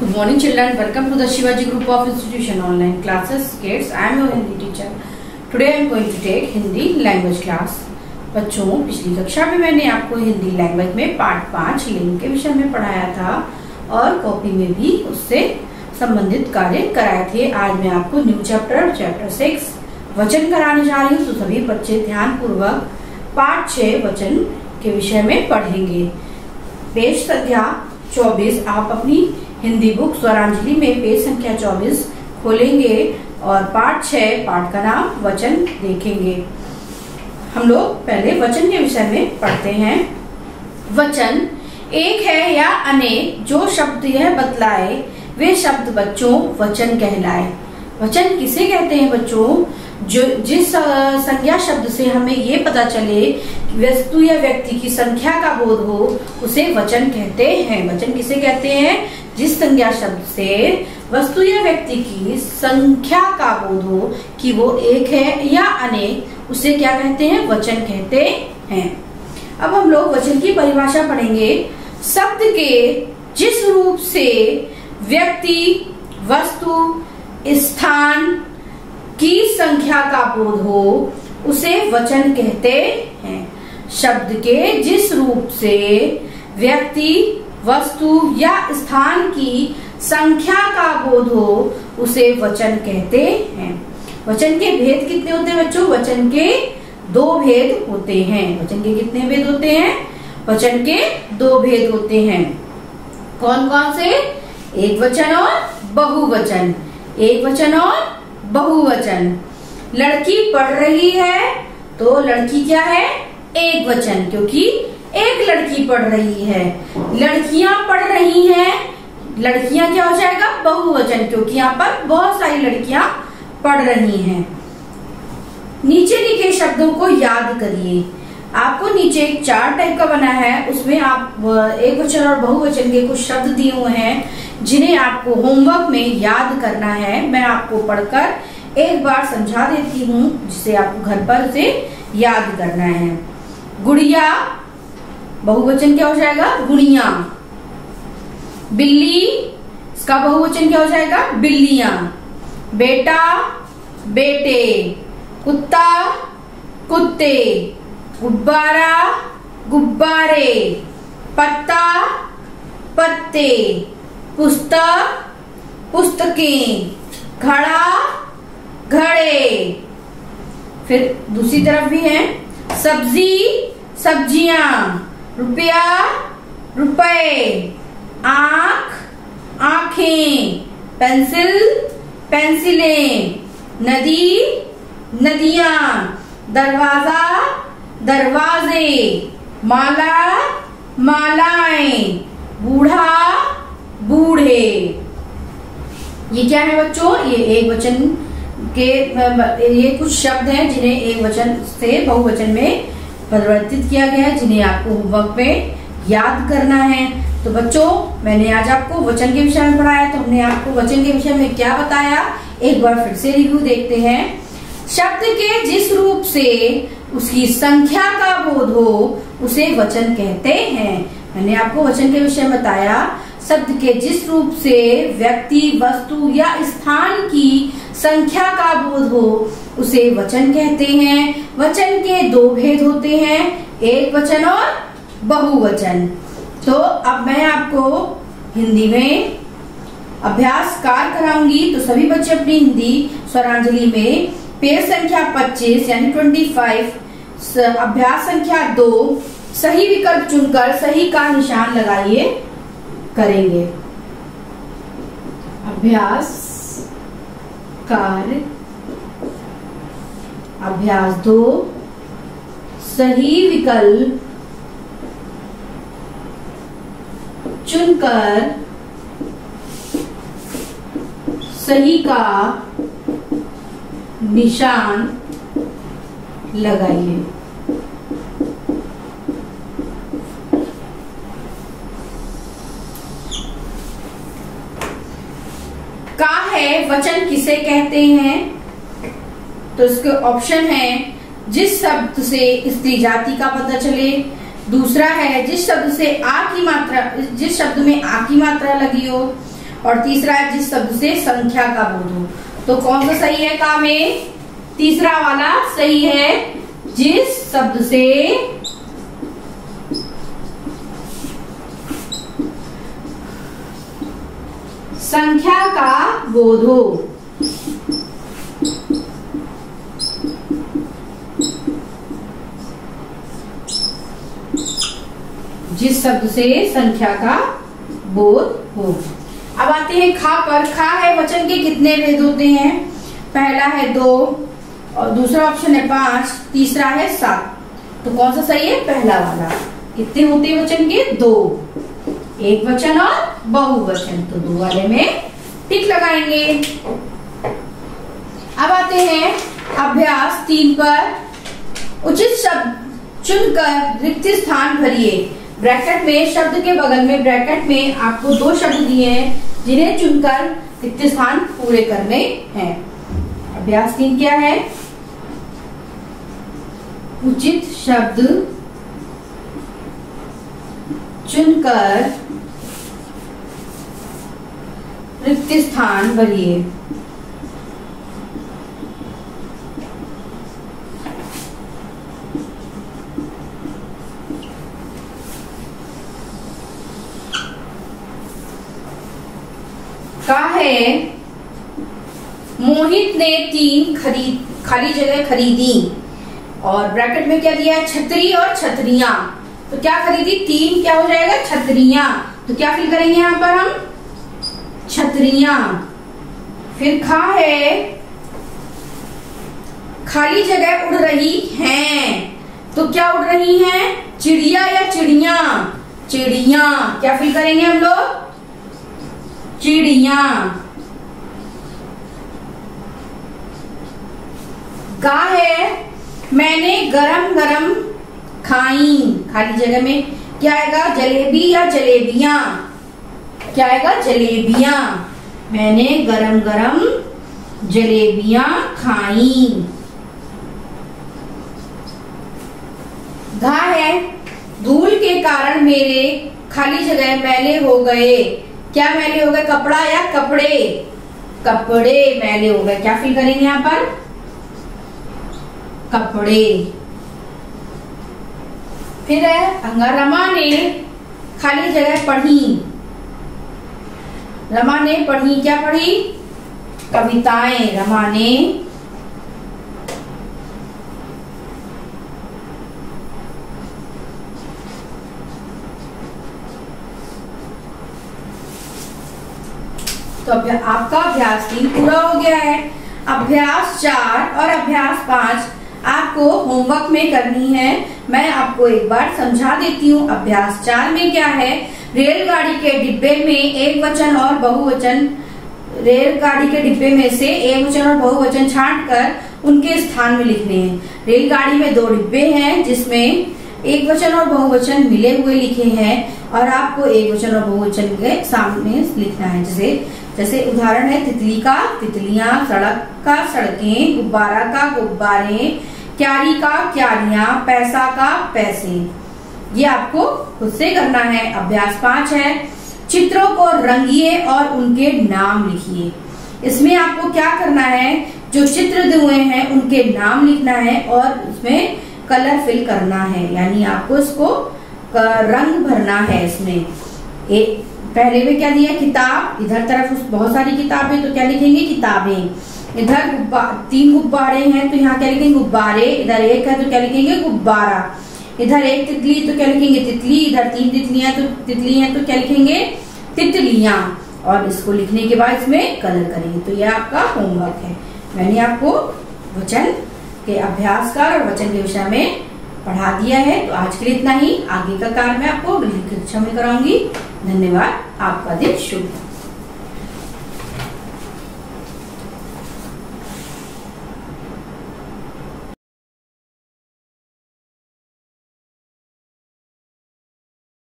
Good morning children, welcome to the Shivaji Group of Institution online classes. Kids, I am your Hindi teacher. Today I am going to take Hindi language class. बच्चों, पिछली कक्षा में मैंने आपको Hindi language में part 5 लिंग के विषय में पढ़ाया था और कॉपी में भी उससे संबंधित कार्य कराए थे। आज मैं आपको न्यू चैप्टर 6 वचन कराने जा रही हूँ, तो सभी बच्चे ध्यान पूर्वक पार्ट 6 वचन के विषय में पढ़ेंगे। पेज संख्या 24 आप अपनी हिंदी बुक स्वरांजलि में पेज संख्या 24 खोलेंगे और पार्ट 6 पार्ट का नाम वचन देखेंगे। हम लोग पहले वचन के विषय में पढ़ते हैं। वचन एक है या अनेक, जो शब्द यह बतलाए वे शब्द बच्चों वचन कहलाए। वचन किसे कहते हैं बच्चों? जो जिस संज्ञा शब्द से हमें ये पता चले कि वस्तु या व्यक्ति की संख्या का बोध हो, उसे वचन कहते हैं। वचन किसे कहते हैं? जिस संज्ञा शब्द से वस्तु या व्यक्ति की संख्या का बोध हो कि वो एक है या अनेक, उसे क्या कहते हैं? वचन कहते हैं। अब हम लोग वचन की परिभाषा पढ़ेंगे। शब्द के जिस रूप से व्यक्ति, वस्तु, स्थान की संख्या का बोध हो, उसे वचन कहते हैं। शब्द के जिस रूप से व्यक्ति, वस्तु या स्थान की संख्या का बोध हो, उसे वचन कहते हैं। वचन के भेद कितने होते हैं बच्चों? वचन के 2 भेद होते हैं। वचन के कितने भेद होते हैं? वचन के 2 भेद होते हैं। कौन कौन से? एक वचन और बहुवचन। एक वचन और बहुवचन। लड़की पढ़ रही है तो लड़की क्या है? एक वचन, क्योंकि एक लड़की पढ़ रही है। लड़कियां पढ़ रही हैं, लड़कियां क्या हो जाएगा? बहुवचन, क्योंकि यहाँ पर बहुत सारी लड़कियां पढ़ रही हैं। नीचे लिखे शब्दों को याद करिए। आपको नीचे एक चार्ट टाइप का बना है, उसमें आप एक वचन और बहुवचन के कुछ शब्द दिए हुए हैं जिन्हें आपको होमवर्क में याद करना है। मैं आपको पढ़कर एक बार समझा देती हूँ, जिसे आपको घर पर से याद करना है। गुड़िया, बहुवचन क्या हो जाएगा? गुड़िया। बिल्ली, इसका बहुवचन क्या हो जाएगा? बिल्लियां। बेटा, बेटे। कुत्ता, कुत्ते। गुब्बारा, गुब्बारे। पत्ता, पत्ते। पुस्तक, पुस्तकें। घड़ा, घड़े। फिर दूसरी तरफ भी है। सब्जी, सब्जियां। रुपया, रुपए। आंख, आंखें। पेंसिल, पेंसिलें। नदी, नदियां। दरवाजा, दरवाजे। माला, मालाएं। बूढ़ा, बूढ़े। ये क्या है बच्चों? ये एक वचन के ये कुछ शब्द हैं जिन्हें एक वचन से बहुवचन में परिवर्तित किया गया है, जिन्हें आपको होमवर्क में याद करना है। तो बच्चों, मैंने आज आपको वचन के विषय में पढ़ाया, तो हमने आपको वचन के विषय में क्या बताया, एक बार फिर से रिव्यू देखते हैं। शब्द के जिस रूप से उसकी संख्या का बोध हो, उसे वचन कहते हैं। मैंने आपको वचन के विषय में बताया। शब्द के जिस रूप से व्यक्ति, वस्तु या स्थान की संख्या का बोध हो, उसे वचन कहते हैं। वचन के 2 भेद होते हैं, एक वचन और बहुवचन। तो अब मैं आपको हिंदी में अभ्यास कार्य कराऊंगी, तो सभी बच्चे अपनी हिंदी स्वरांजलि में पेज संख्या 25 यानी 25 अभ्यास संख्या 2 सही विकल्प चुनकर सही का निशान लगाइए करेंगे। अभ्यास कार्य अभ्यास 2 सही विकल्प चुनकर सही का निशान लगाइए। का है वचन किसे कहते हैं? तो इसके ऑप्शन है जिस शब्द से स्त्री जाति का पता चले, दूसरा है जिस शब्द में आ की मात्रा लगी हो, और तीसरा है जिस शब्द से संख्या का बोध हो। तो कौन सा सही है का में? तीसरा वाला सही है, जिस शब्द से संख्या का बोध हो। जिस शब्द से संख्या का बोध हो। अब आते हैं खा पर। खा है वचन के कितने भेद होते हैं? पहला है 2 और दूसरा ऑप्शन है 5, तीसरा है 7। तो कौन सा सही है? पहला वाला। कितने होते हैं वचन के? 2, एक वचन और बहुवचन। तो 2 वाले में टिक लगाएंगे। अब आते हैं अभ्यास 3 पर। उचित शब्द चुनकर रिक्त स्थान भरिए। ब्रैकेट में, शब्द के बगल में ब्रैकेट में आपको 2 शब्द दिए हैं जिन्हें चुनकर रिक्त स्थान पूरे करने हैं। अभ्यास 3 क्या है? उचित शब्द चुनकर रिक्त स्थान भरिए। का है मोहित ने 3 खाली जगह खरीदी और ब्रैकेट में क्या दिया है? छतरी और छतरियां। तो क्या खरीदी? 3 क्या हो जाएगा? छतरियां। तो क्या फिल करेंगे यहां पर हम? छतरियां। फिर खा है खाली जगह उड़ रही हैं। तो क्या उड़ रही हैं? चिड़िया या चिड़िया? चिड़िया। क्या फिल करेंगे हम लोग? चिड़िया। गा है मैंने गरम गरम खाई। खाली जगह में क्या आएगा? जलेबी या जलेबियां? क्या आएगा? जलेबियां। मैंने गरम गरम जलेबियां खाई। घा है धूल के कारण मेरे खाली जगह मैले हो गए। क्या मैले हो गए? कपड़ा या कपड़े? कपड़े मैले हो गए। क्या फिल करेंगे यहां पर? कपड़े। फिर है रमा ने खाली जगह पढ़ी। रमा ने पढ़ी। क्या पढ़ी? कविताएं। रमा ने तो आपका अभ्यास 3 पूरा हो गया है। अभ्यास 4 और अभ्यास 5 आपको होमवर्क में करनी है। मैं आपको एक बार समझा देती हूँ। अभ्यास 4 में क्या है? रेलगाड़ी के डिब्बे में एक वचन और बहुवचन, रेलगाड़ी के डिब्बे में से एक वचन और बहुवचन छांटकर उनके स्थान में लिखने हैं। रेलगाड़ी में 2 डिब्बे हैं जिसमें एक वचन और बहुवचन मिले हुए लिखे हैं और आपको एक वचन और बहुवचन के सामने लिखना है। जैसे उदाहरण है तितली का तितलियां, सड़क का सड़कें, गुब्बारा का गुब्बारे, क्यारी का क्यारियां, पैसा का पैसे। ये आपको खुद से करना है। अभ्यास 5 है चित्रों को रंगिए और उनके नाम लिखिए। इसमें आपको क्या करना है? जो चित्र दिए हैं उनके नाम लिखना है और उसमें कलर फिल करना है, यानी आपको इसको रंग भरना है। इसमें पहले में क्या दिया? किताब। इधर तरफ बहुत सारी किताबें, तो क्या लिखेंगे? किताबें। इधर 3 गुब्बारे हैं तो यहाँ क्या लिखेंगे? गुब्बारे। इधर 1 है तो क्या लिखेंगे? गुब्बारा। इधर 1 तितली तो क्या लिखेंगे? तितली। इधर 3 तितलियां तो तितली हैं तो क्या लिखेंगे? तितलियां। और इसको लिखने के बाद इसमें कलर करेंगे। तो यह आपका होमवर्क है। मैंने आपको वचन के अभ्यास का और वचन के विषय में पढ़ा दिया है। तो आज के लिए इतना ही। आगे का कार्य मैं आपको अगली कक्षा में कराऊंगी। धन्यवाद। आपका दिन शुभ हो।